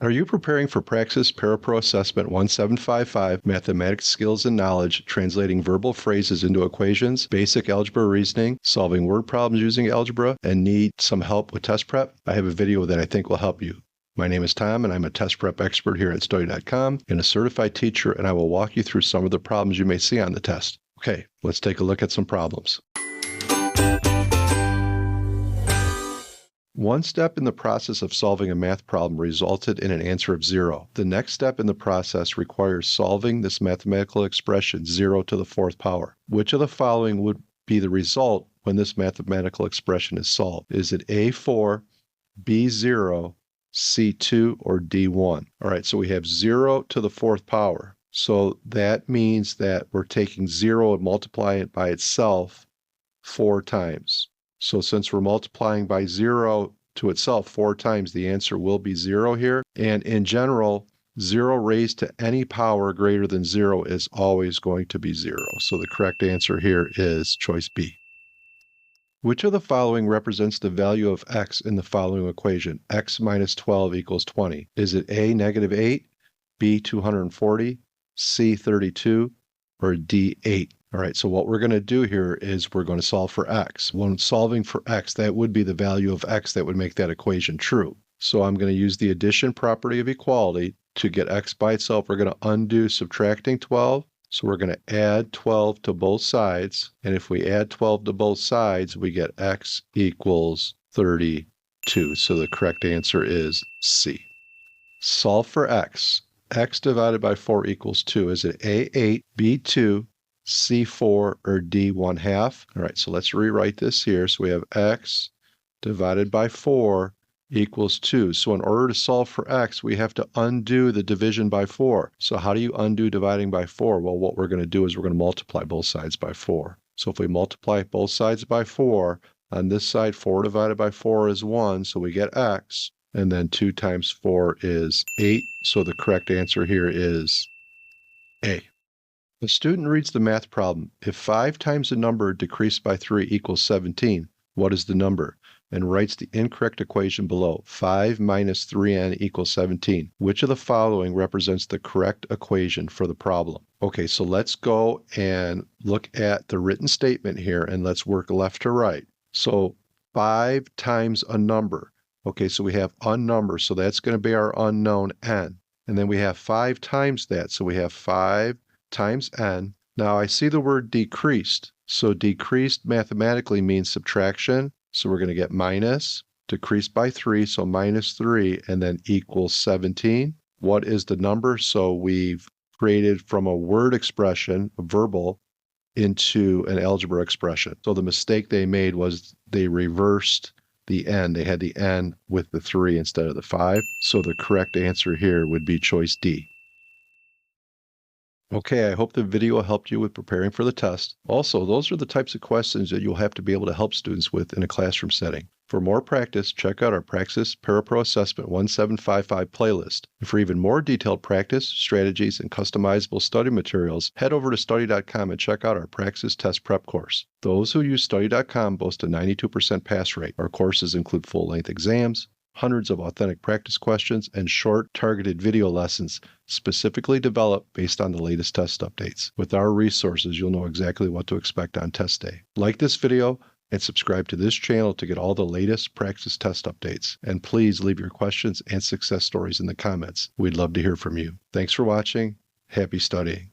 Are you preparing for Praxis Parapro Assessment 1755, Mathematics Skills and Knowledge, translating verbal phrases into equations, basic algebra reasoning, solving word problems using algebra, and need some help with test prep? I have a video that I think will help you. My name is Tom, and I'm a test prep expert here at Study.com and a certified teacher, and I will walk you through some of the problems you may see on the test. Okay, let's take a look at some problems. One step in the process of solving a math problem resulted in an answer of 0. The next step in the process requires solving this mathematical expression 0 to the 4th power. Which of the following would be the result when this mathematical expression is solved? Is it A4, B0, C2, or D1? All right, so we have 0 to the 4th power. So that means that we're taking 0 and multiplying it by itself 4 times. So since we're multiplying by 0 to itself 4 times, the answer will be 0 here. And in general, 0 raised to any power greater than 0 is always going to be 0. So the correct answer here is choice B. Which of the following represents the value of x in the following equation? X minus 12 equals 20. Is it A, negative 8, B, 240, C, 32, or D, 8? All right, so what we're going to do here is we're going to solve for x. When solving for x, that would be the value of x that would make that equation true. So I'm going to use the addition property of equality to get x by itself. We're going to undo subtracting 12. So we're going to add 12 to both sides. And if we add 12 to both sides, we get x equals 32. So the correct answer is C. Solve for x. X divided by 4 equals 2. Is it A8, B2, C4, or D 1/2? All right, so let's rewrite this here. So we have x divided by 4 equals 2. So in order to solve for x, we have to undo the division by 4. So how do you undo dividing by 4? Well, what we're going to do is we're going to multiply both sides by 4. So if we multiply both sides by 4, on this side, 4 divided by 4 is 1, so we get x. And then 2 times 4 is 8. So the correct answer here is A. The student reads the math problem. If 5 times the number decreased by 3 equals 17, what is the number? And writes the incorrect equation below. 5 minus 3n equals 17. Which of the following represents the correct equation for the problem? Okay, so let's go and look at the written statement here, and let's work left to right. So 5 times a number. Okay, so we have unnumbered, so that's going to be our unknown n. And then we have 5 times that, so we have 5 times n. Now I see the word decreased. So decreased mathematically means subtraction. So we're going to get minus, decreased by 3, so minus 3, and then equals 17. What is the number? So we've created from a word expression, a verbal, into an algebra expression. So the mistake they made was they reversed the n. They had the n with the 3 instead of the 5. So the correct answer here would be choice D. Okay, I hope the video helped you with preparing for the test. Also, those are the types of questions that you'll have to be able to help students with in a classroom setting. For more practice, check out our Praxis Parapro Assessment 1755 playlist. And for even more detailed practice, strategies, and customizable study materials, head over to Study.com and check out our Praxis Test Prep course. Those who use Study.com boast a 92% pass rate. Our courses include full-length exams, hundreds of authentic practice questions, and short, targeted video lessons specifically developed based on the latest test updates. With our resources, you'll know exactly what to expect on test day. Like this video and subscribe to this channel to get all the latest practice test updates. And please leave your questions and success stories in the comments. We'd love to hear from you. Thanks for watching. Happy studying.